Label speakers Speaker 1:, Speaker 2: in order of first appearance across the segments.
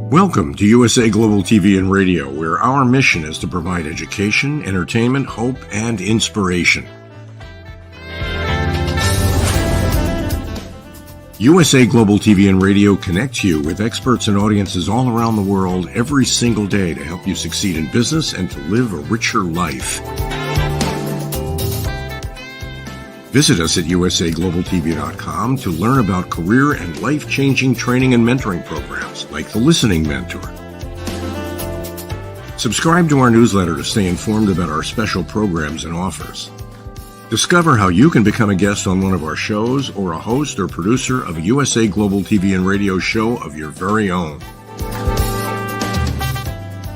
Speaker 1: Welcome to USA Global TV and Radio, where our mission is to provide education, entertainment, hope, and inspiration. USA Global TV and Radio connects you with experts and audiences all around the world every single day to help you succeed in business and to live a richer life. Visit us at usaglobaltv.com to learn about career and life-changing training and mentoring programs like the Listening Mentor. Subscribe to our newsletter to stay informed about our special programs and offers. Discover how you can become a guest on one of our shows or a host or producer of a USA Global TV and Radio show of your very own.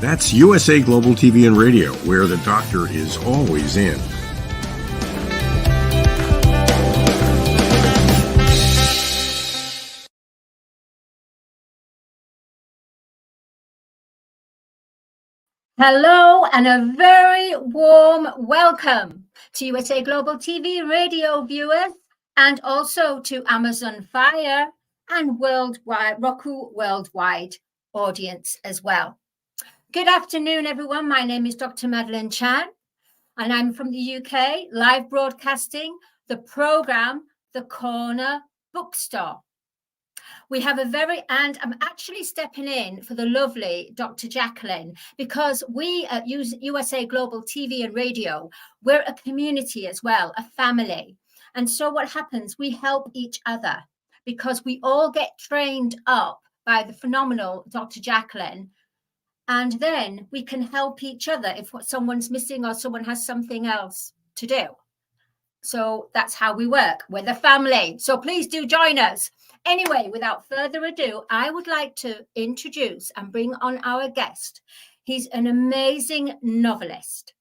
Speaker 1: That's USA Global TV and Radio, where the doctor is always in.
Speaker 2: Hello and a very warm welcome to USA Global TV Radio viewers and also to Amazon Fire and worldwide, Roku worldwide audience as well. Good afternoon, everyone. My name is Dr. Madeleine Chan and I'm from the UK, live broadcasting the program, The Corner Bookstore. We have and I'm actually stepping in for the lovely Dr. Jacqueline, because we at USA Global TV and Radio, we're a community as well, a family. And so what happens, we help each other because we all get trained up by the phenomenal Dr. Jacqueline. And then we can help each other if someone's missing or someone has something else to do. So that's how we work. We're the family. So please do join us. Anyway, without further ado, I would like to introduce and bring on our guest. He's an amazing novelist.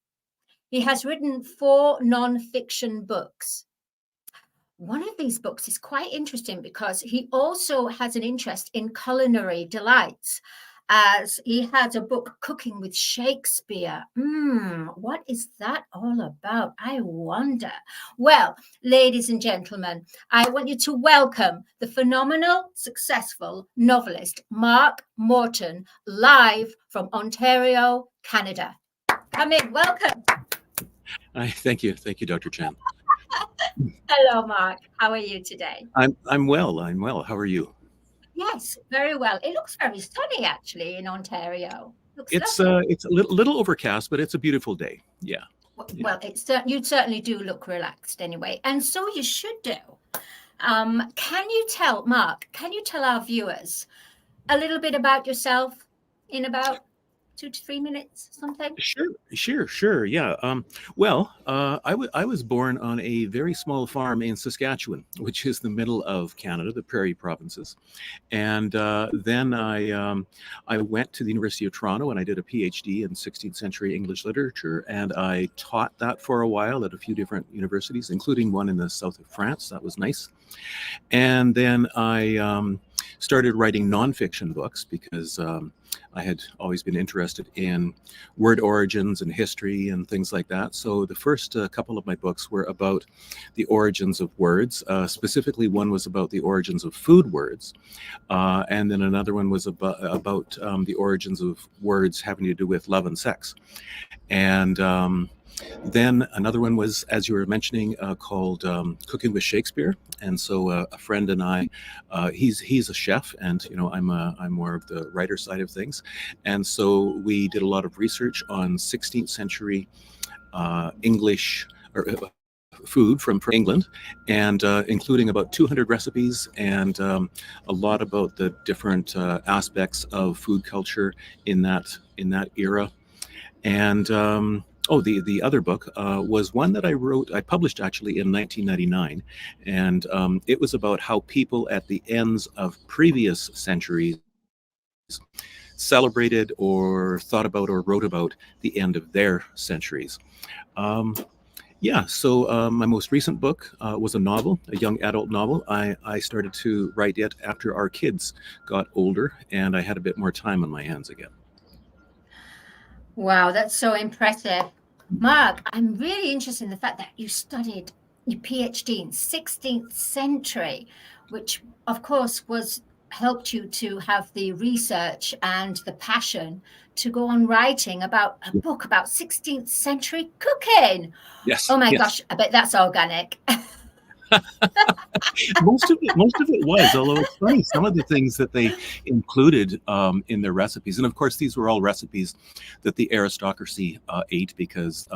Speaker 2: He has written 4 non-fiction books. One of these books is quite interesting because he also has an interest in culinary delights, as he has a book, Cooking with Shakespeare. What is that all about? I wonder. Well, ladies and gentlemen, I want you to welcome the phenomenal, successful novelist, Mark Morton, live from Ontario, Canada. Come in, welcome.
Speaker 3: Hi, thank you. Thank you, Dr. Chan.
Speaker 2: Hello, Mark. How are you today?
Speaker 3: I'm well. How are you?
Speaker 2: Yes, very well. It looks very sunny, actually, in Ontario.
Speaker 3: It's a little overcast, but it's a beautiful day. Yeah.
Speaker 2: Well, you certainly do look relaxed anyway, and so you should do. Can you tell our viewers a little bit about yourself in about 2 to 3 minutes, something?
Speaker 3: Sure. Yeah. I was born on a very small farm in Saskatchewan, which is the middle of Canada, the Prairie provinces. And then I went to the University of Toronto and I did a PhD in 16th century English literature. And I taught that for a while at a few different universities, including one in the south of France. That was nice. And then I started writing nonfiction books because I had always been interested in word origins and history and things like that. So the first couple of my books were about the origins of words. Specifically, one was about the origins of food words. And then another one was about the origins of words having to do with love and sex. And then another one was, as you were mentioning, called Cooking with Shakespeare. And so a friend and I, he's a chef, and I'm more of the writer side of things. And so we did a lot of research on 16th century English or food from England, and including about 200 recipes and a lot about the different aspects of food culture in that era. And the other book was one that I published actually in 1999, and it was about how people at the ends of previous centuries celebrated or thought about or wrote about the end of their centuries. So my most recent book was a novel, a young adult novel. I started to write it after our kids got older and I had a bit more time on my hands again.
Speaker 2: Wow, that's so impressive. Mark, I'm really interested in the fact that you studied your PhD in 16th century, which of course was helped you to have the research and the passion to go on writing about a book about 16th century cooking.
Speaker 3: Yes.
Speaker 2: Oh my
Speaker 3: yes.
Speaker 2: gosh, I bet that's organic.
Speaker 3: Most of it was, although it's funny, some of the things that they included in their recipes, and of course these were all recipes that the aristocracy ate, because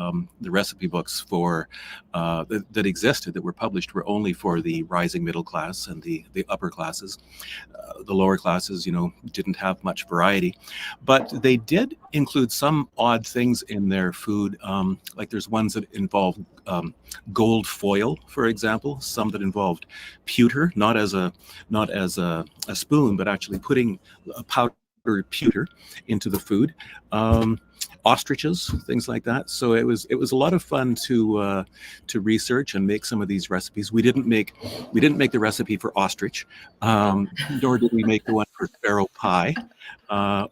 Speaker 3: the recipe books for that existed, that were published, were only for the rising middle class and the upper classes. The lower classes, didn't have much variety, but they did include some odd things in their food. Like there's ones that involve gold foil, for example, some that involved pewter, not as a spoon, but actually putting a powdered pewter into the food. Ostriches, things like that. So it was a lot of fun to research and make some of these recipes. We didn't make the recipe for ostrich, nor did we make the one for sparrow pie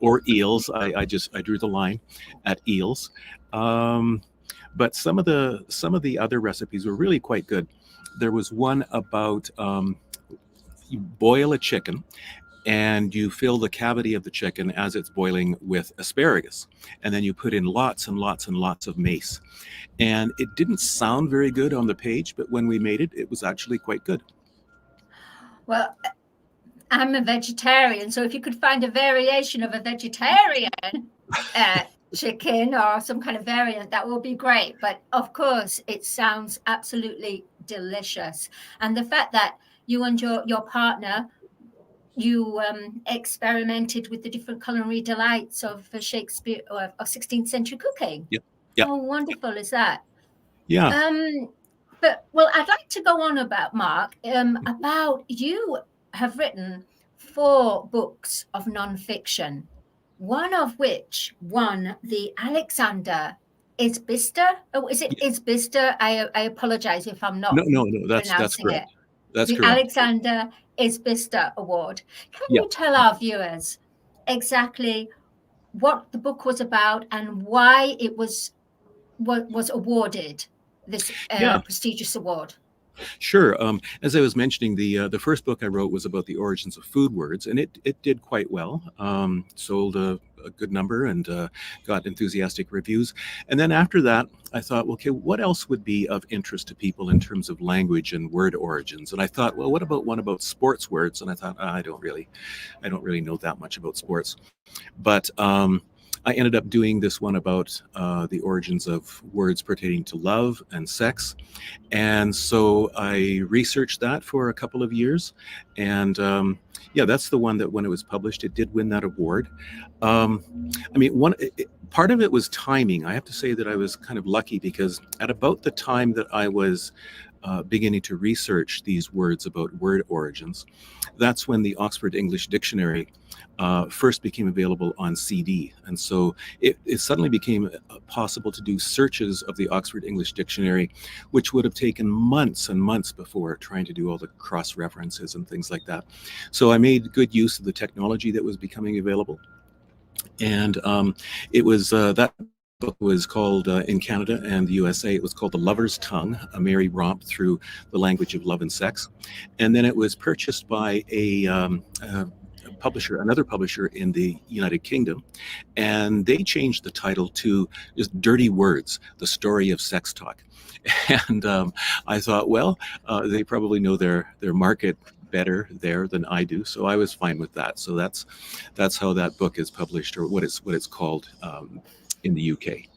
Speaker 3: or eels. I drew the line at eels. But some of the other recipes were really quite good. There was one about you boil a chicken and you fill the cavity of the chicken as it's boiling with asparagus, and then you put in lots and lots and lots of mace. And it didn't sound very good on the page, but when we made it, it was actually quite good.
Speaker 2: Well, I'm a vegetarian, so if you could find a variation of a vegetarian chicken or some kind of variant, that will be great. But of course, it sounds absolutely delicious. And the fact that you and your partner, you experimented with the different culinary delights of Shakespeare or of 16th century cooking.
Speaker 3: Yep.
Speaker 2: How wonderful is that?
Speaker 3: Yeah.
Speaker 2: But well, I'd like to go on about Mark, about you have written 4 books of nonfiction, one of which won the Alexander Isbister. Oh, is it Isbister? I apologize if I'm not.
Speaker 3: No, that's correct. That's
Speaker 2: the
Speaker 3: correct.
Speaker 2: Alexander Isbister Award. Can you tell our viewers exactly what the book was about and why it was awarded this prestigious award?
Speaker 3: Sure. As I was mentioning, the first book I wrote was about the origins of food words, and it did quite well. Sold a good number and got enthusiastic reviews. And then after that, I thought, okay, what else would be of interest to people in terms of language and word origins? And I thought, well, what about one about sports words? And I thought, I don't really know that much about sports, but I ended up doing this one about the origins of words pertaining to love and sex. And so I researched that for a couple of years. And that's the one that when it was published, it did win that award. Part of it was timing. I have to say that I was kind of lucky, because at about the time that I was beginning to research these words about word origins, that's when the Oxford English Dictionary first became available on CD. And so it suddenly became possible to do searches of the Oxford English Dictionary, which would have taken months and months before, trying to do all the cross references and things like that. So I made good use of the technology that was becoming available. And it was that book was called, in Canada and the USA, it was called The Lover's Tongue, a Merry Romp Through the Language of Love and Sex. And then it was purchased by another publisher in the United Kingdom, and they changed the title to just Dirty Words, The Story of Sex Talk. And I thought, well, they probably know their market better there than I do, so I was fine with that. So that's how that book is published, or what it's called in the UK.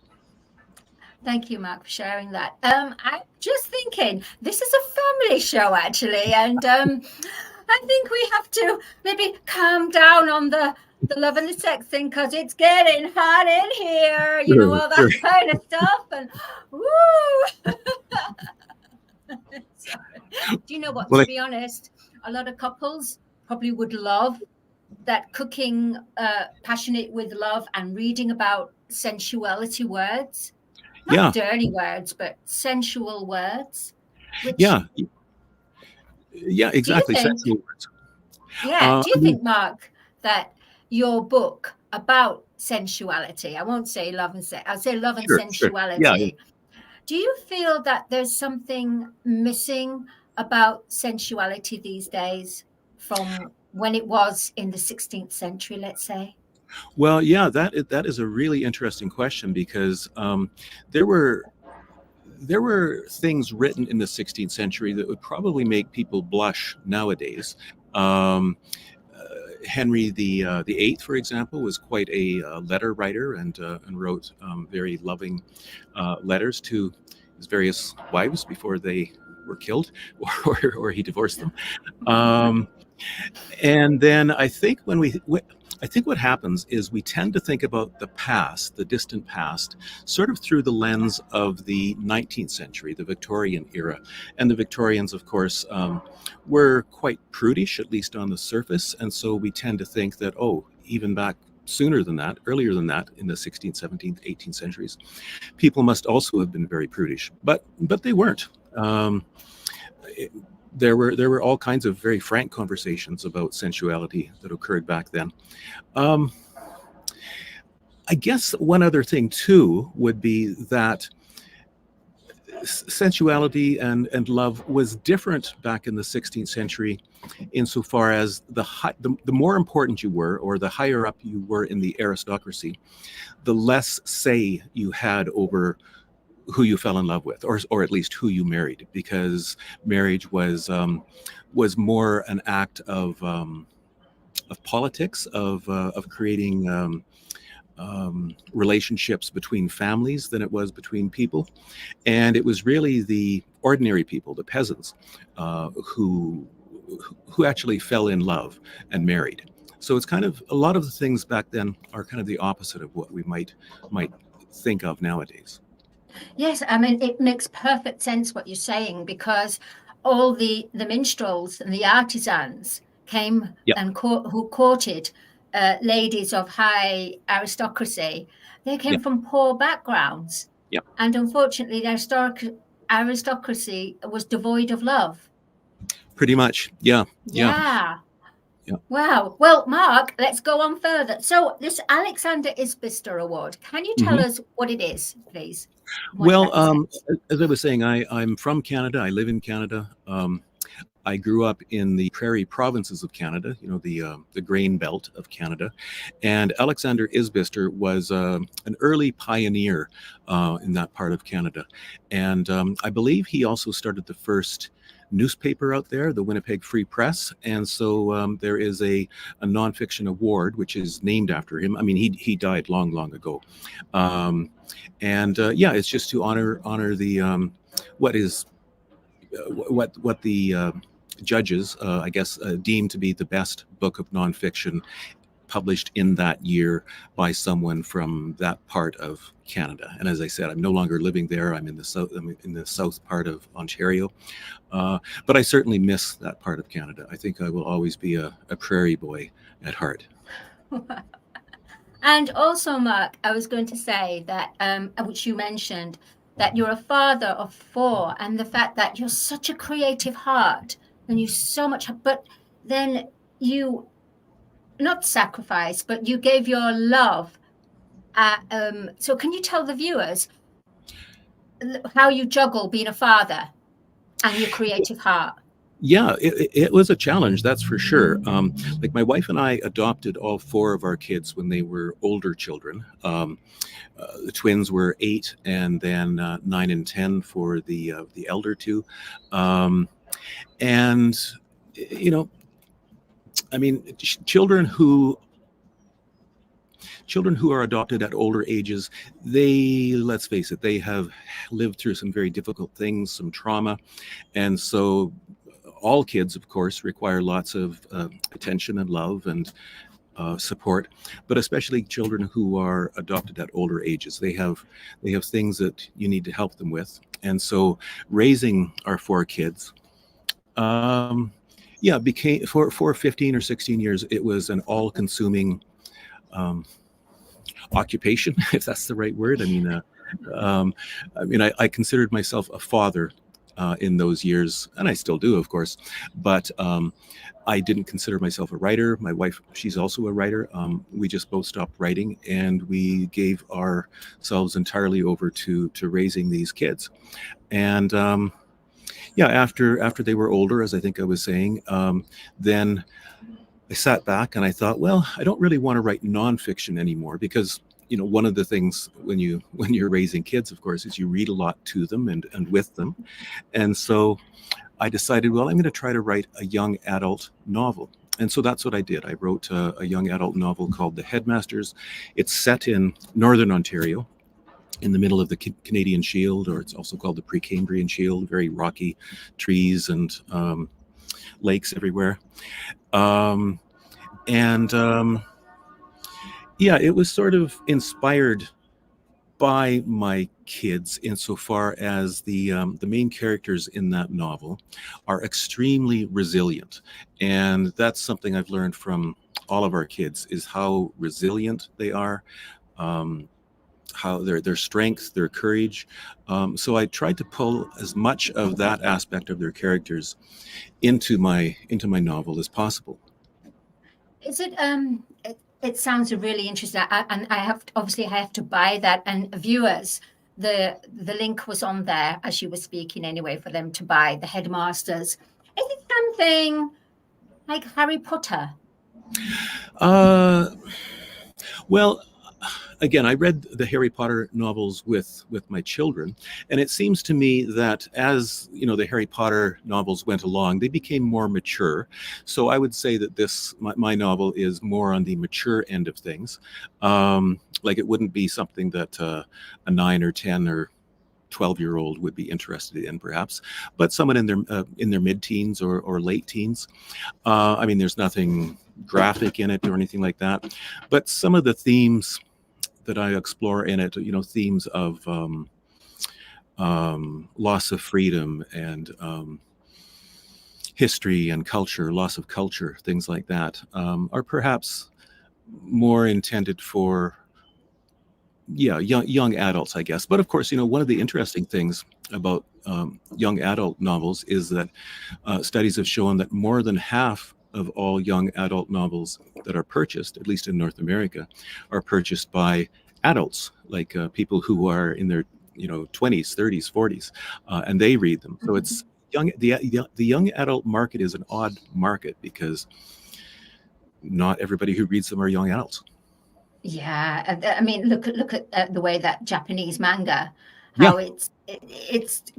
Speaker 2: Thank you, Mark, for sharing that. I'm just thinking, this is a family show, actually, and I think we have to maybe calm down on the love and the sex thing, because it's getting hot in here, all that kind of stuff, and woo! Do you know what, to be honest, a lot of couples probably would love that cooking, passionate with love and reading about sensuality words, not dirty words, but sensual words.
Speaker 3: Yeah, exactly. Sensual words.
Speaker 2: Yeah. Do you think, Mark, that your book about sensuality, I won't say love and sex, I'll say love and sensuality.
Speaker 3: Sure. Yeah.
Speaker 2: Do you feel that there's something missing about sensuality these days from when it was in the 16th century, let's say?
Speaker 3: Well, yeah, that is a really interesting question, because there were things written in the 16th century that would probably make people blush nowadays. Um, Henry the Eighth, for example, was quite a letter writer, and wrote very loving letters to his various wives before they were killed, or he divorced them. And then I think I think what happens is we tend to think about the past, the distant past, sort of through the lens of the 19th century, the Victorian era. And the Victorians, of course, were quite prudish, at least on the surface. And so we tend to think that, oh, even back sooner than that, earlier than that, in the 16th, 17th, 18th centuries, people must also have been very prudish. But they weren't. There were all kinds of very frank conversations about sensuality that occurred back then. I guess one other thing too would be that sensuality and love was different back in the 16th century, insofar as the more important you were, or the higher up you were in the aristocracy, the less say you had over who you fell in love with, or at least who you married, because marriage was more an act of politics, of creating relationships between families, than it was between people. And it was really the ordinary people, the peasants, who actually fell in love and married. So it's kind of, a lot of the things back then are kind of the opposite of what we might think of nowadays.
Speaker 2: Yes, I mean, it makes perfect sense what you're saying, because all the minstrels and the artisans came and who courted ladies of high aristocracy. They came from poor backgrounds. And unfortunately, the aristocracy was devoid of love.
Speaker 3: Pretty much, yeah.
Speaker 2: Wow. Well, Mark, let's go on further. So this Alexander Isbister Award, can you tell us what it is, please?
Speaker 3: Well, as I was saying, I'm from Canada. I live in Canada. I grew up in the prairie provinces of Canada, the grain belt of Canada. And Alexander Isbister was an early pioneer in that part of Canada. And I believe he also started the first newspaper out there, the Winnipeg Free Press. And so there is a nonfiction award, which is named after him. I mean, he died long ago. It's just to honor the what the judges, I guess, deemed to be the best book of nonfiction published in that year by someone from that part of Canada. And as I said, I'm no longer living there. I'm in the south. I'm in the south part of Ontario, but I certainly miss that part of Canada. I think I will always be a prairie boy at heart.
Speaker 2: And also, Mark, I was going to say that, which you mentioned, that you're a father of 4, and the fact that you're such a creative heart, and you so much, but then you not sacrifice, but you gave your love. So can you tell the viewers how you juggle being a father and your creative heart?
Speaker 3: Yeah, it was a challenge, that's for sure. Like, my wife and I adopted all 4 of our kids when they were older children. The twins were 8, and then 9 and 10 for the elder 2. I mean, children who are adopted at older ages, let's face it, they have lived through some very difficult things, some trauma. And so all kids, of course, require lots of attention and love and support, but especially children who are adopted at older ages. They have things that you need to help them with. And so raising our 4 kids, became for 15 or 16 years, it was an all-consuming occupation, if that's the right word. I considered myself a father in those years, and I still do, of course, but I didn't consider myself a writer. My wife, she's also a writer. We just both stopped writing, and we gave ourselves entirely over to raising these kids. And after they were older, as I think I was saying, then I sat back and I thought, well, I don't really want to write nonfiction anymore because, one of the things when you're raising kids, of course, is you read a lot to them and with them. And so I decided, well, I'm going to try to write a young adult novel. And so that's what I did. I wrote a young adult novel called The Headmasters. It's set in Northern Ontario, in the middle of the Canadian Shield, or it's also called the Precambrian Shield, very rocky trees and lakes everywhere. Yeah, it was sort of inspired by my kids insofar as the main characters in that novel are extremely resilient. And that's something I've learned from all of our kids, is how resilient they are, how their strength, their courage. So I tried to pull as much of that aspect of their characters into my novel as possible.
Speaker 2: Is it it sounds really interesting, and I have to buy that, and viewers, the link was on there as you were speaking anyway, for them to buy The Headmasters. Is it something like Harry Potter?
Speaker 3: Well, again, I read the Harry Potter novels with my children, and it seems to me that as the Harry Potter novels went along, they became more mature. So I would say that my novel is more on the mature end of things. Like it wouldn't be something that a 9 or 10 or 12-year-old would be interested in, perhaps, but someone in their mid-teens or late teens. I mean, there's nothing graphic in it or anything like that, but some of the themes that I explore in it, themes of loss of freedom and history and culture, loss of culture, things like that, are perhaps more intended for young adults, I guess. But of course, one of the interesting things about young adult novels is that studies have shown that more than half of all young adult novels that are purchased, at least in North America, are purchased by adults, like people who are in their 20s, 30s, 40s, and they read them. So it's young. The young adult market is an odd market because not everybody who reads them are young adults.
Speaker 2: Yeah, I mean, look at the way that Japanese manga, how it's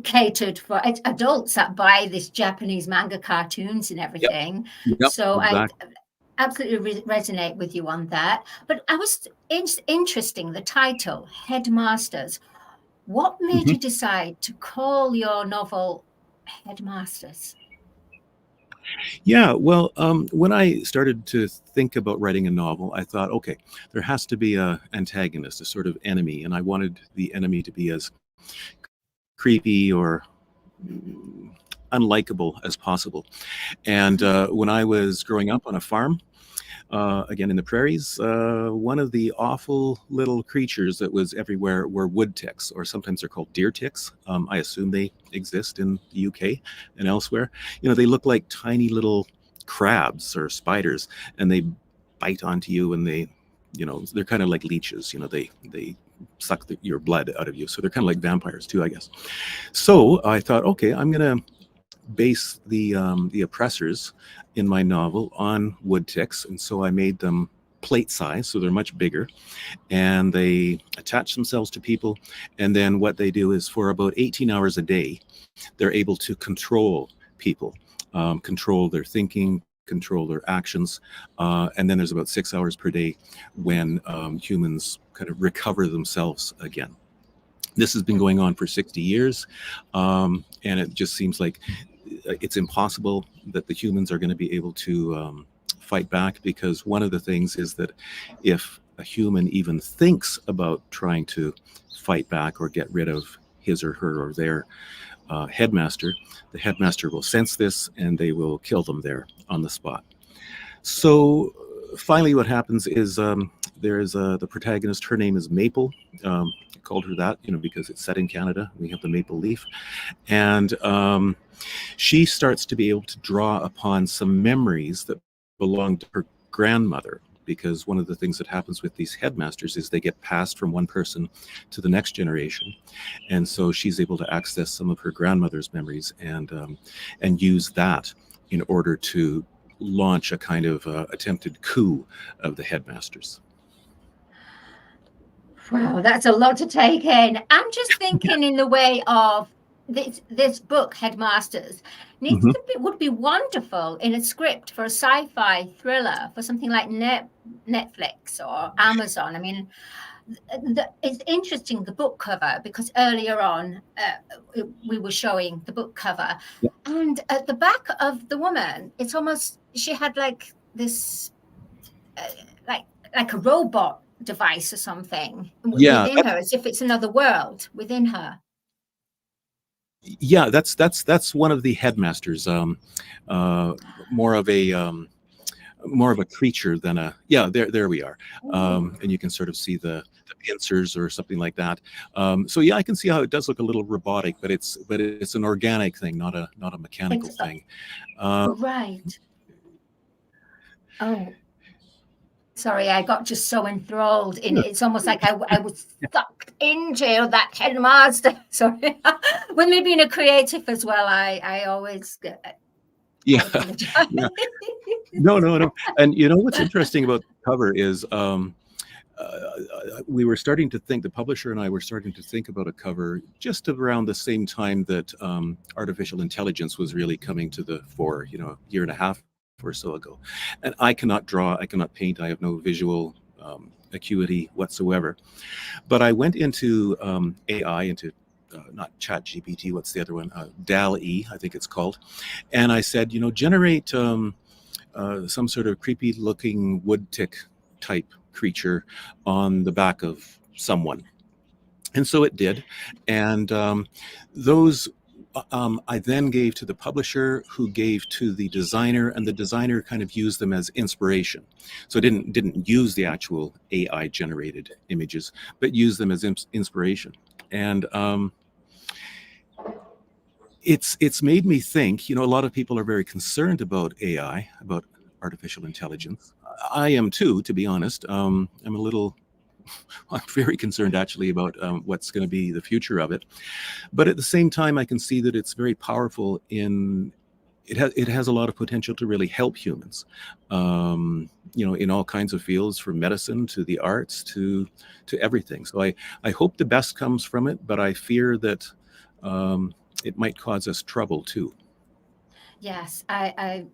Speaker 2: catered for adults that buy this Japanese manga cartoons and everything.
Speaker 3: Yep,
Speaker 2: So
Speaker 3: exactly.
Speaker 2: I absolutely resonate with you on that. But I was interesting, the title, Headmasters. What made you decide to call your novel Headmasters?
Speaker 3: Yeah, well, when I started to think about writing a novel, I thought, okay, there has to be an antagonist, a sort of enemy, and I wanted the enemy to be as creepy or unlikable as possible. And when I was growing up on a farm, again in the prairies, one of the awful little creatures that was everywhere were wood ticks, or sometimes they're called deer ticks. I assume they exist in the UK and elsewhere. They look like tiny little crabs or spiders, and they bite onto you, and they're kind of like leeches. They suck your blood out of you, so they're kind of like vampires too, I guess. So I thought, okay, I'm gonna base the oppressors in my novel on wood ticks, and so I made them plate size, so they're much bigger, and they attach themselves to people, and then what they do is for about 18 hours a day, they're able to control people, control their thinking, control their actions, and then there's about 6 hours per day when humans kind of recover themselves again. This has been going on for 60 years, and it just seems like it's impossible that the humans are going to be able to fight back, because one of the things is that if a human even thinks about trying to fight back or get rid of his or her or their headmaster, the headmaster will sense this and they will kill them there on the spot. So finally what happens is there's the protagonist, her name is Maple. I called her that, because it's set in Canada. We have the maple leaf. And she starts to be able to draw upon some memories that belong to her grandmother, because one of the things that happens with these headmasters is they get passed from one person to the next generation. And so she's able to access some of her grandmother's memories and use that in order to launch a kind of attempted coup of the Headmasters.
Speaker 2: Wow, that's a lot to take in. I'm just thinking in the way of this book, Headmasters, would be wonderful in a script for a sci-fi thriller for something like Netflix or Amazon. I mean, it's interesting, the book cover, because earlier on we were showing the book cover, and at the back of the woman, it's almost, she had like this like a robot device or something within her, as if it's another world within her.
Speaker 3: Yeah, that's one of the Headmasters, more of a creature than a, there we are. And you can sort of see the pincers or something like that. So yeah, I can see how it does look a little robotic, but it's an organic thing, not a mechanical thing.
Speaker 2: Right. Oh, sorry, I got just so enthralled in it. It's almost like I was sucked into that Headmaster. Sorry. With me being a creative as well, I always
Speaker 3: yeah. No. And you know what's interesting about the cover is we were starting to think, the publisher and I were starting to think about a cover just around the same time that artificial intelligence was really coming to the fore, a year and a half or so ago. And I cannot draw, I cannot paint, I have no visual acuity whatsoever. But I went into AI, into not ChatGPT, what's the other one? DALL-E, I think it's called. And I said, generate some sort of creepy looking wood tick type creature on the back of someone. And so it did. And those I then gave to the publisher, who gave to the designer, and the designer kind of used them as inspiration. So it didn't use the actual AI generated images, but used them as inspiration. And it's made me think, a lot of people are very concerned about AI, about artificial intelligence. I am too, to be honest. I'm very concerned actually about what's going to be the future of it. But at the same time, I can see that it's very powerful it has a lot of potential to really help humans, in all kinds of fields, from medicine to the arts to everything. So I hope the best comes from it, but I fear that it might cause us trouble too.
Speaker 2: Yes, it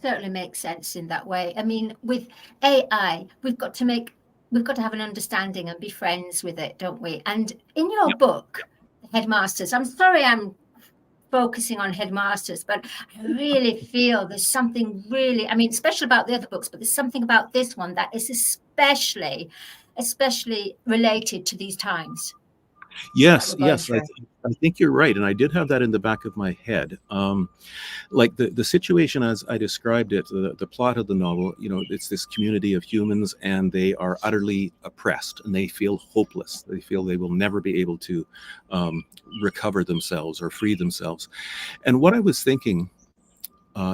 Speaker 2: certainly makes sense in that way. I mean, with AI, we've got to have an understanding and be friends with it, don't we? And in your book, Headmasters, I'm sorry I'm focusing on Headmasters, but I really feel there's something really, especially about the other books, but there's something about this one that is especially related to these times.
Speaker 3: Yes, I think you're right. And I did have that in the back of my head. Like the situation as I described it, the plot of the novel, it's this community of humans, and they are utterly oppressed, and they feel hopeless. They feel they will never be able to recover themselves or free themselves. And what I was thinking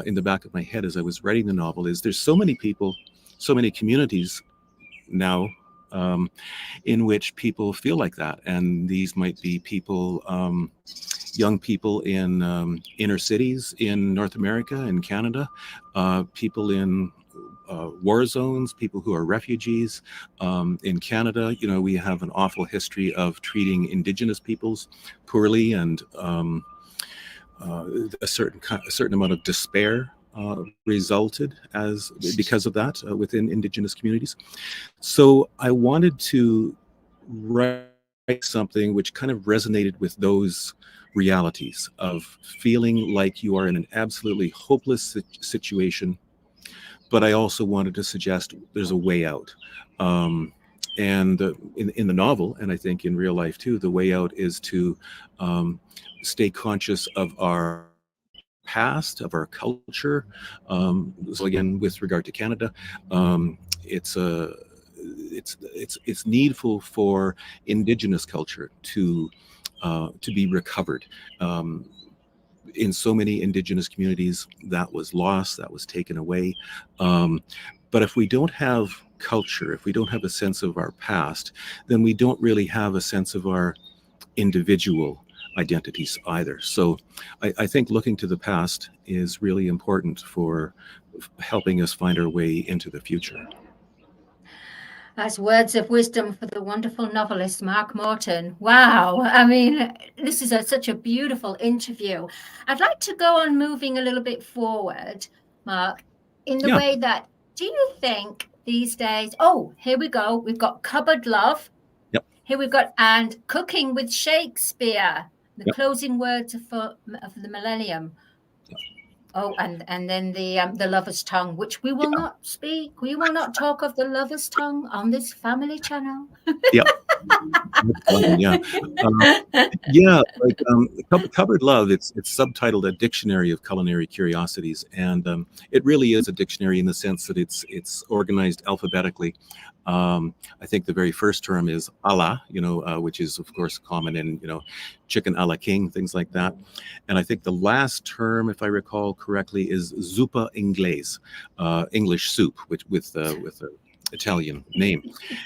Speaker 3: in the back of my head as I was writing the novel is, there's so many people, so many communities now in which people feel like that. And these might be people, young people in inner cities in North America and Canada, people in war zones, people who are refugees. In Canada, we have an awful history of treating Indigenous peoples poorly, and a certain amount of despair resulted because of that within Indigenous communities. So I wanted to write something which kind of resonated with those realities of feeling like you are in an absolutely hopeless situation, but I also wanted to suggest there's a way out. And in the novel, and I think in real life too, the way out is to stay conscious of our past, of our culture. So again, with regard to Canada, it's needful for Indigenous culture to be recovered. In so many Indigenous communities, that was lost, that was taken away. But if we don't have culture, if we don't have a sense of our past, then we don't really have a sense of our individual identities either. So I think looking to the past is really important for helping us find our way into the future.
Speaker 2: That's words of wisdom for the wonderful novelist Mark Morton. Wow. I mean, this is such a beautiful interview. I'd like to go on moving a little bit forward, Mark, in the way that, do you think these days, here we go. We've got Cupboard Love.
Speaker 3: Yep.
Speaker 2: Here we've got, and Cooking with Shakespeare, the closing words of the Millennium. Oh, and then the Lover's Tongue, which we will not speak. We will not talk of the Lover's Tongue on this family channel.
Speaker 3: Cupboard Love. It's subtitled A Dictionary of Culinary Curiosities, and it really is a dictionary in the sense that it's organized alphabetically. I think the very first term is a la, which is of course common in, chicken a la king, things like that. And I think the last term, if I recall correctly, is zuppa ingles, English soup, with a Italian name.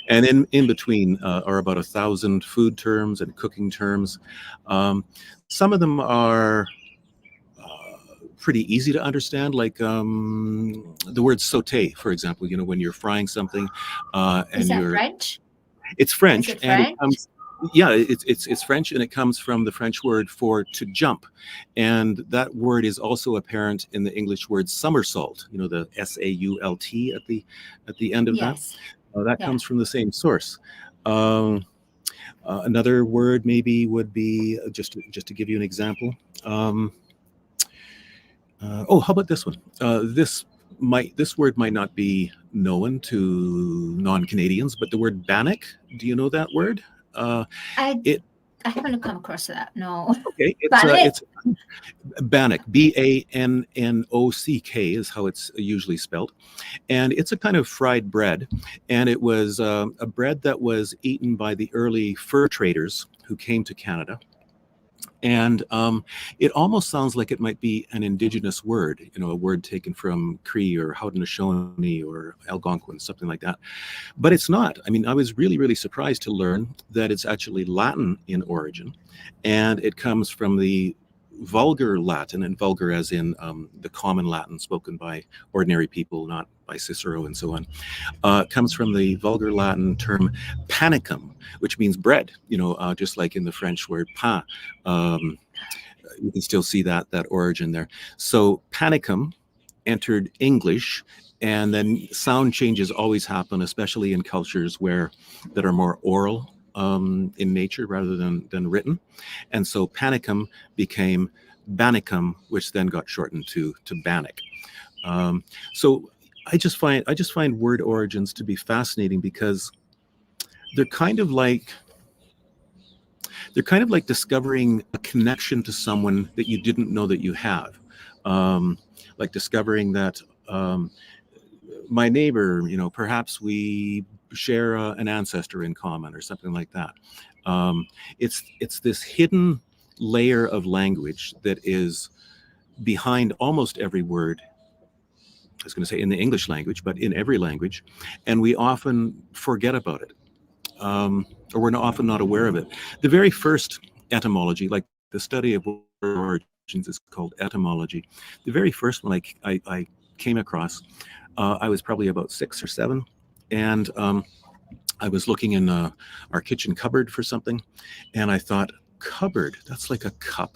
Speaker 3: And in between are about 1,000 food terms and cooking terms. Some of them are pretty easy to understand, like the word sauté, for example, when you're frying something.
Speaker 2: Is that French?
Speaker 3: It's French.
Speaker 2: Is it French?
Speaker 3: And it comes, it's French, and it comes from the French word for to jump. And that word is also apparent in the English word somersault, the SAULT at the end of that. That comes from the same source. Another word maybe would be, just to give you an example, how about this one? This word might not be known to non-Canadians, but the word bannock, do you know that word?
Speaker 2: I haven't come across that, no.
Speaker 3: Okay, it's bannock, BANNOCK is how it's usually spelled. And it's a kind of fried bread. And it was a bread that was eaten by the early fur traders who came to Canada. And it almost sounds like it might be an indigenous word, a word taken from Cree or Haudenosaunee or Algonquin, something like that. But it's not. I mean, I was really, really surprised to learn that it's actually Latin in origin, and it comes from the vulgar Latin, and vulgar as in the common Latin spoken by ordinary people, not by Cicero and so on. Comes from the vulgar Latin term panicum, which means bread, just like in the French word pain. You can still see that origin there. So panicum entered English, and then sound changes always happen, especially in cultures that are more oral in nature rather than written. And so panicum became bannicum, which then got shortened to bannock. So I just find word origins to be fascinating, because they're kind of like discovering a connection to someone that you didn't know that you have. Like discovering that my neighbor, perhaps we share an ancestor in common or something like that. It's this hidden layer of language that is behind almost every word. I was going to say in the English language, but in every language, and we often forget about it, or we're often not aware of it. The very first etymology, like the study of origins, is called etymology. The very first one I came across, I was probably about 6 or 7, and I was looking in our kitchen cupboard for something, and I thought, cupboard, that's like a cup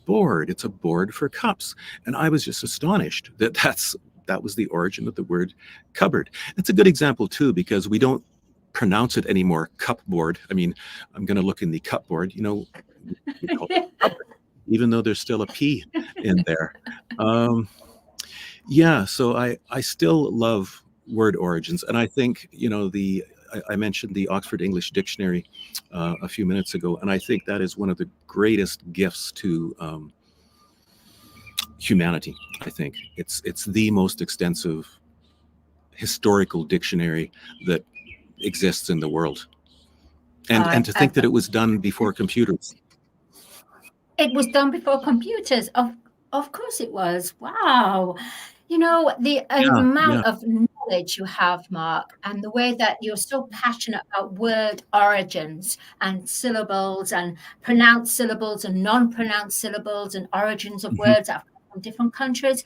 Speaker 3: board. It's a board for cups. And I was just astonished that was the origin of the word cupboard. It's a good example too, because we don't pronounce it anymore, cupboard. I mean, I'm going to look in the cupboard, we call it cupboard, even though there's still a P in there. So I still love word origins. And I think, I mentioned the Oxford English Dictionary a few minutes ago, and I think that is one of the greatest gifts to humanity. I think it's the most extensive historical dictionary that exists in the world, and to think that it was done before computers.
Speaker 2: It was done before computers. Of course it was. Wow. The amount of knowledge you have, Mark, and the way that you're so passionate about word origins and syllables and pronounced syllables and non-pronounced syllables and origins of words from different countries.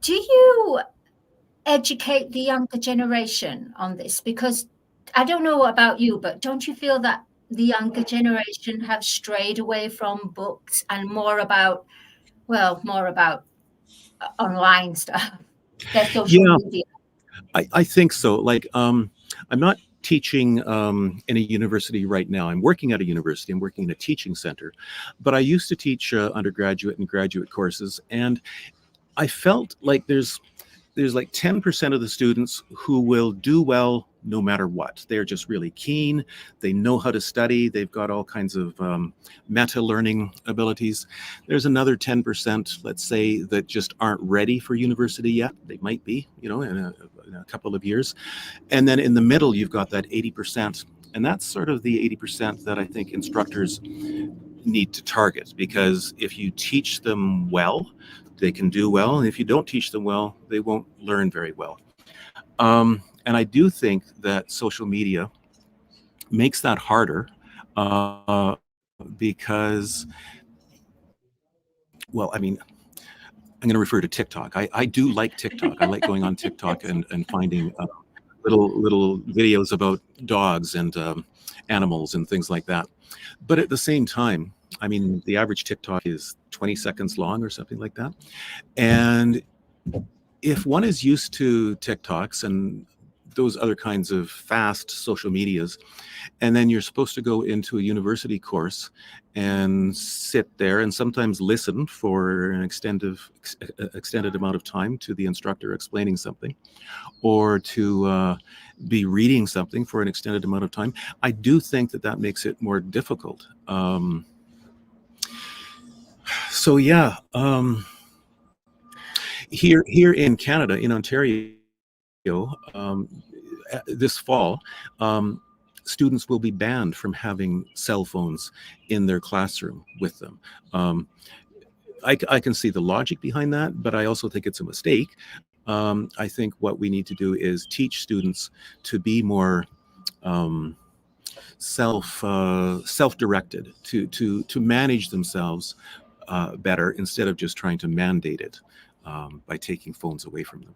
Speaker 2: Do you educate the younger generation on this? Because I don't know about you, but don't you feel that the younger generation have strayed away from books and more about online stuff, their social
Speaker 3: Yeah,
Speaker 2: media?
Speaker 3: I think so. Like, I'm not teaching in a university right now. I'm working at a university. I'm working in a teaching center, but I used to teach undergraduate and graduate courses, and I felt like there's like 10% of the students who will do well no matter what. They're just really keen. They know how to study. They've got all kinds of meta learning abilities. There's another 10%, let's say, that just aren't ready for university yet. They might be, in a couple of years. And then in the middle, you've got that 80%. And that's sort of the 80% that I think instructors need to target, because if you teach them well, they can do well. And if you don't teach them well, they won't learn very well. And I do think that social media makes that harder because, well, I mean, I'm going to refer to TikTok. I do like TikTok. I like going on TikTok and finding little videos about dogs and animals and things like that. But at the same time, I mean, the average TikTok is 20 seconds long or something like that. And if one is used to TikToks and those other kinds of fast social medias, and then you're supposed to go into a university course and sit there and sometimes listen for an extended amount of time to the instructor explaining something, or to be reading something for an extended amount of time, I do think that makes it more difficult. So yeah, here in Canada, in Ontario, this fall, students will be banned from having cell phones in their classroom with them. I can see the logic behind that, but I also think it's a mistake. I think what we need to do is teach students to be more self-directed, to manage themselves better, instead of just trying to mandate it by taking phones away from them.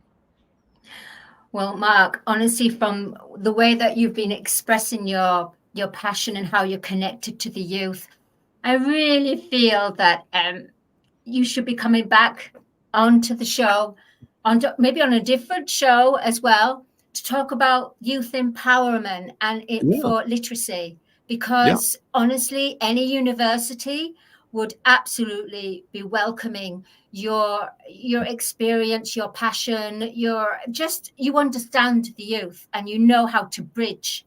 Speaker 2: Well, Mark, honestly, from the way that you've been expressing your passion and how you're connected to the youth, I really feel that you should be coming back onto the show, maybe on a different show as well, to talk about youth empowerment and for literacy. Because honestly, any university would absolutely be welcoming your experience, your passion, you understand the youth, and you know how to bridge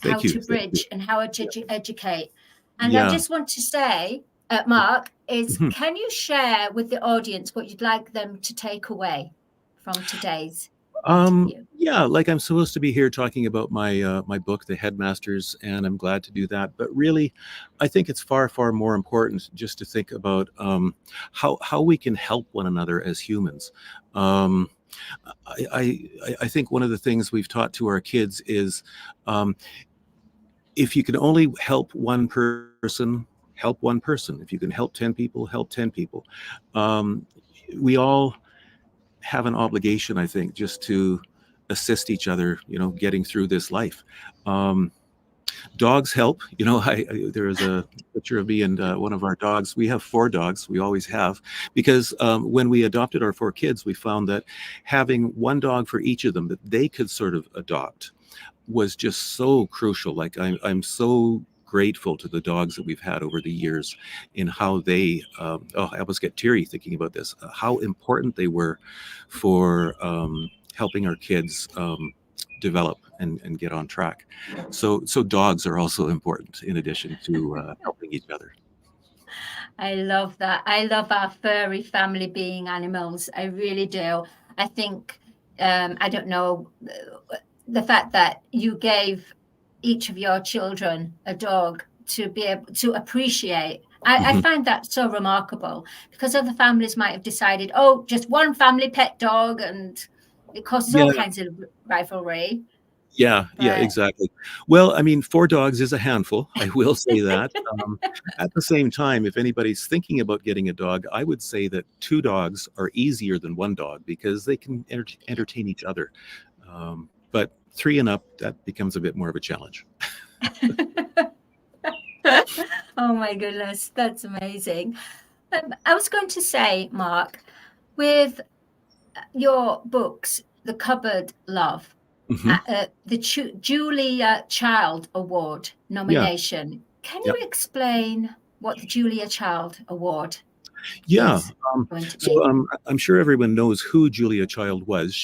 Speaker 2: and how to educate. And I just want to say, Mark, can you share with the audience what you'd like them to take away from today's interview?
Speaker 3: Yeah, like, I'm supposed to be here talking about my my book, The Headmasters, and I'm glad to do that. But really, I think it's far more important just to think about how we can help one another as humans. I think one of the things we've taught to our kids is, if you can only help one person, help one person. If you can help 10 people, help 10 people. We all have an obligation, I think, just to assist each other, getting through this life. Dogs help. There is a picture of me and one of our dogs. We have 4 dogs. We always have, because when we adopted our 4 kids, we found that having one dog for each of them that they could sort of adopt was just so crucial. Like, I'm so grateful to the dogs that we've had over the years in how they, I almost get teary thinking about this, how important they were for helping our kids develop and get on track. So dogs are also important in addition to helping each other.
Speaker 2: I love that. I love our furry family being animals. I really do. I think, I don't know, the fact that you gave each of your children a dog to be able to appreciate. I find that so remarkable, because other families might have decided, just one family pet dog, and it causes all kinds of rivalry.
Speaker 3: Yeah, yeah,
Speaker 2: But
Speaker 3: exactly. Well, I mean, 4 dogs is a handful. I will say that. At the same time, if anybody's thinking about getting a dog, I would say that 2 dogs are easier than 1 dog because they can entertain each other. But 3 and up, that becomes a bit more of a challenge.
Speaker 2: oh my goodness, that's amazing. I was going to say, Mark, with your books, The Cupboard Love,
Speaker 3: Mhm.
Speaker 2: the Julia Child Award
Speaker 3: Yeah,
Speaker 2: nomination, can
Speaker 3: yeah,
Speaker 2: you explain what the Julia Child Award
Speaker 3: yeah.
Speaker 2: is going to
Speaker 3: So
Speaker 2: be?
Speaker 3: I'm sure everyone knows who Julia Child was.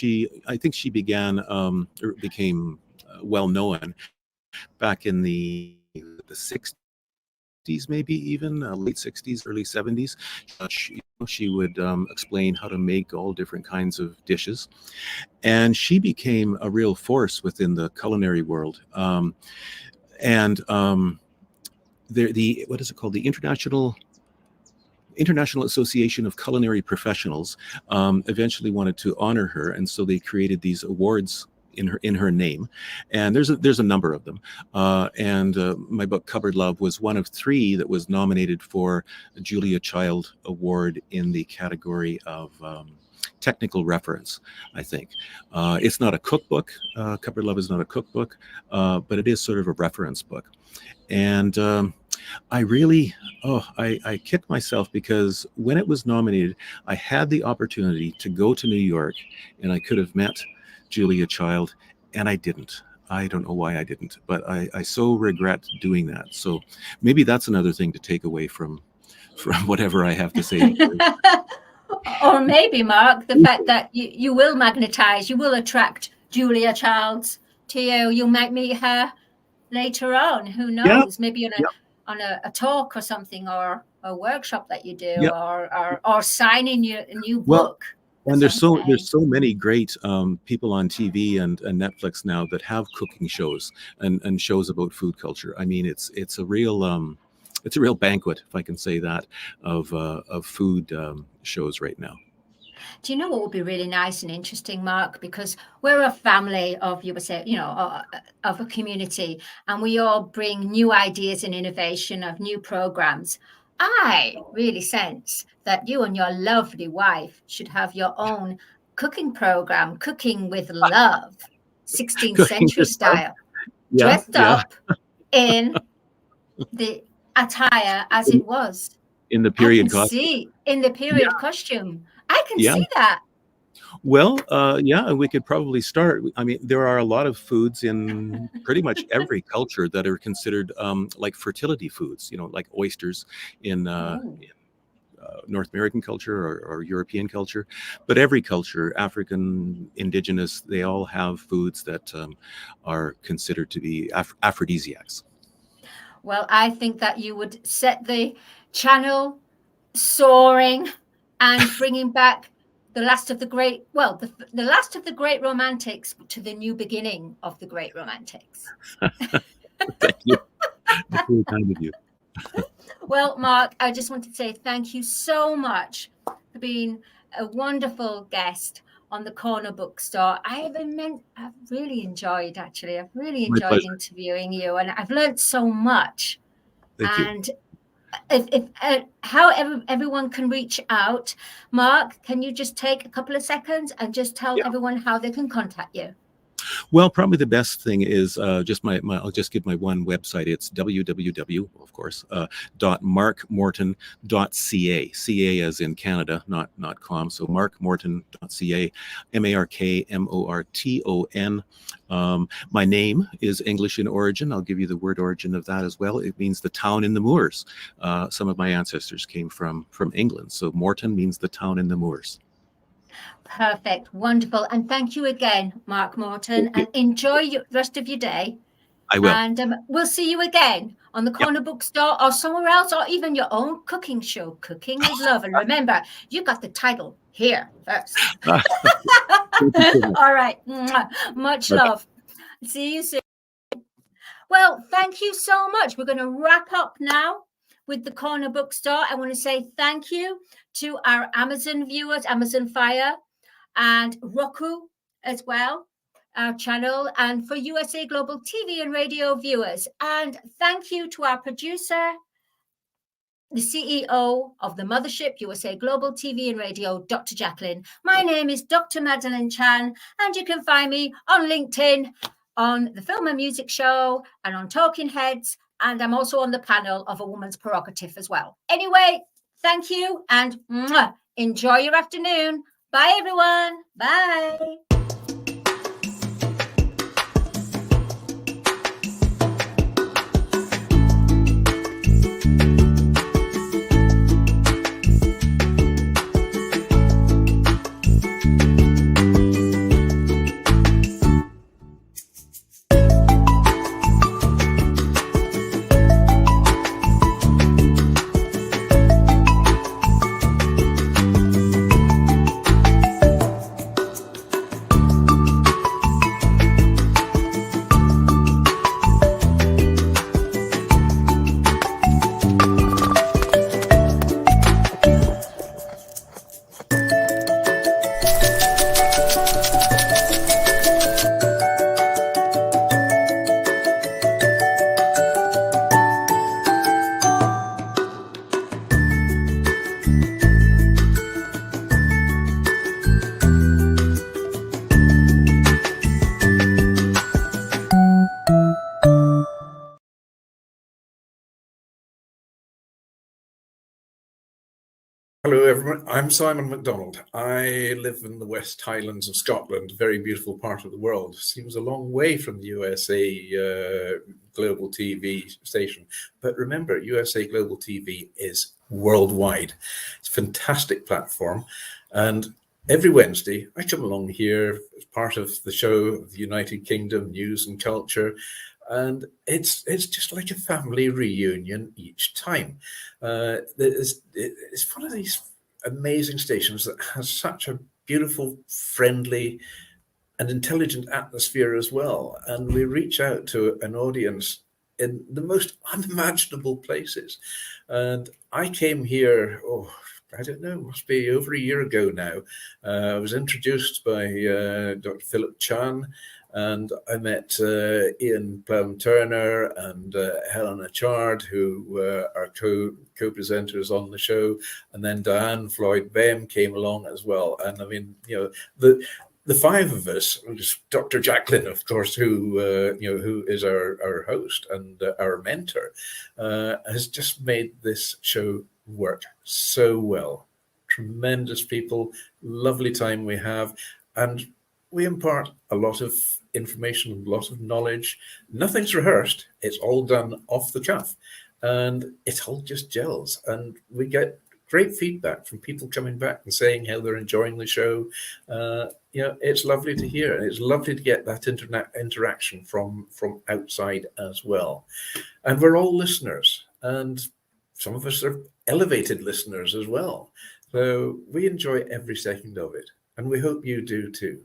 Speaker 3: I think she began or became well known back in the 60s, maybe even late 60s, early 70s. She would explain how to make all different kinds of dishes, and she became a real force within the culinary world. And the what is it called? The International Association of Culinary Professionals eventually wanted to honor her, and so they created these awards in her name, and there's a number of them. And my book Cupboard Love was one of 3 that was nominated for a Julia Child Award in the category of technical reference. I think it's not a cookbook. Cupboard Love is not a cookbook, but it is sort of a reference book. And I really, I kicked myself because when it was nominated, I had the opportunity to go to New York and I could have met Julia Child, and I didn't. I don't know why I didn't, but I so regret doing that. So maybe that's another thing to take away from whatever I have to say.
Speaker 2: Or maybe, Mark, the fact that you will magnetize, you will attract Julia Childs to you. You might meet her later on. Who
Speaker 3: Yeah,
Speaker 2: knows? Maybe
Speaker 3: yeah,
Speaker 2: on a talk or something, or a workshop that you do,
Speaker 3: yeah.
Speaker 2: or signing your new
Speaker 3: Well,
Speaker 2: book
Speaker 3: and
Speaker 2: someday.
Speaker 3: there's so many great people on TV and Netflix now that have cooking shows and shows about food culture. I mean, it's a real banquet, if I can say that, of food shows right now.
Speaker 2: Do you know what would be really nice and interesting, Mark? Because we're a family of, you would say, of a community, and we all bring new ideas and innovation of new programs. I really sense that you and your lovely wife should have your own cooking program, Cooking with Love, 16th
Speaker 3: Cooking
Speaker 2: century
Speaker 3: with love.
Speaker 2: style,
Speaker 3: Yeah,
Speaker 2: dressed
Speaker 3: yeah.
Speaker 2: up in the attire as
Speaker 3: In,
Speaker 2: it was.
Speaker 3: in the
Speaker 2: I can
Speaker 3: period costume.
Speaker 2: see in the
Speaker 3: Yeah,
Speaker 2: period costume. I can
Speaker 3: yeah.
Speaker 2: see that.
Speaker 3: Well, yeah, and we could probably start. I mean, there are a lot of foods in pretty much every culture that are considered like fertility foods. Like oysters in
Speaker 2: Oh.
Speaker 3: North American culture or European culture, but every culture, African, indigenous, they all have foods that are considered to be aphrodisiacs.
Speaker 2: Well, I think that you would set the channel soaring and bringing back the last of the great, well, the last of the great romantics to the new beginning of the great romantics.
Speaker 3: Thank you. That's really kind of you.
Speaker 2: Well, Mark, I just want to say thank you so much for being a wonderful guest on the Corner Bookstore. I've really enjoyed, actually. I've really
Speaker 3: My
Speaker 2: enjoyed
Speaker 3: pleasure.
Speaker 2: interviewing you, and I've learned so much.
Speaker 3: Thank you.
Speaker 2: And if how everyone can reach out, Mark, can you just take a couple of seconds and just tell
Speaker 3: Yeah.
Speaker 2: everyone how they can contact you?
Speaker 3: Well, probably the best thing is just I'll just give my one website. It's www, of course, .markmorton.ca. CA as in Canada, not com. So markmorton.ca, MARKMORTON. My name is English in origin. I'll give you the word origin of that as well. It means the town in the moors. Some of my ancestors came from England. So Morton means the town in the moors.
Speaker 2: Perfect. Wonderful. And thank you again, Mark Morton, and enjoy the rest of your day.
Speaker 3: I will.
Speaker 2: And we'll see you again on the Corner Bookstore or somewhere else, or even your own cooking show, Cooking with Love. And remember, you got the title here first. All right. Much love. See you soon. Well, thank you so much. We're going to wrap up now with the Corner Bookstore. I want to say thank you to our Amazon viewers, Amazon Fire, and Roku as well. our channel, and for USA Global TV and radio viewers. And thank you to our producer, the CEO of the Mothership, USA Global TV and Radio, Dr. Jacqueline. My name is Dr. Madeleine Chan, and you can find me on LinkedIn, on the Film and Music Show, and on Talking Heads, and I'm also on the panel of A Woman's Prerogative as well. Anyway, thank you, and enjoy your afternoon. Bye, everyone. Bye.
Speaker 4: Hello everyone, I'm Simon MacDonald. I live in the West Highlands of Scotland, a very beautiful part of the world. Seems a long way from the USA Global TV station. But remember, USA Global TV is worldwide. It's a fantastic platform. And every Wednesday, I come along here as part of the show of the United Kingdom, News and Culture. And it's just like a family reunion each time. It's one of these amazing stations that has such a beautiful, friendly, and intelligent atmosphere as well. And we reach out to an audience in the most unimaginable places. And I came here, I don't know, must be over a year ago now. I was introduced by Dr. Philip Chan, and I met Ian Plum-Turner and Helena Chard, who are co-presenters on the show. And then Diane Floyd-Bem came along as well. And I mean, the five of us, Dr. Jacqueline, of course, who is our host and our mentor, has just made this show work so well. Tremendous people, lovely time we have, and we impart a lot of information, a lot of knowledge. Nothing's rehearsed. It's all done off the cuff, and it all just gels. And we get great feedback from people coming back and saying how they're enjoying the show. It's lovely to hear. It's lovely to get that interaction from outside as well. And we're all listeners, and some of us are elevated listeners as well. So we enjoy every second of it, and we hope you do too.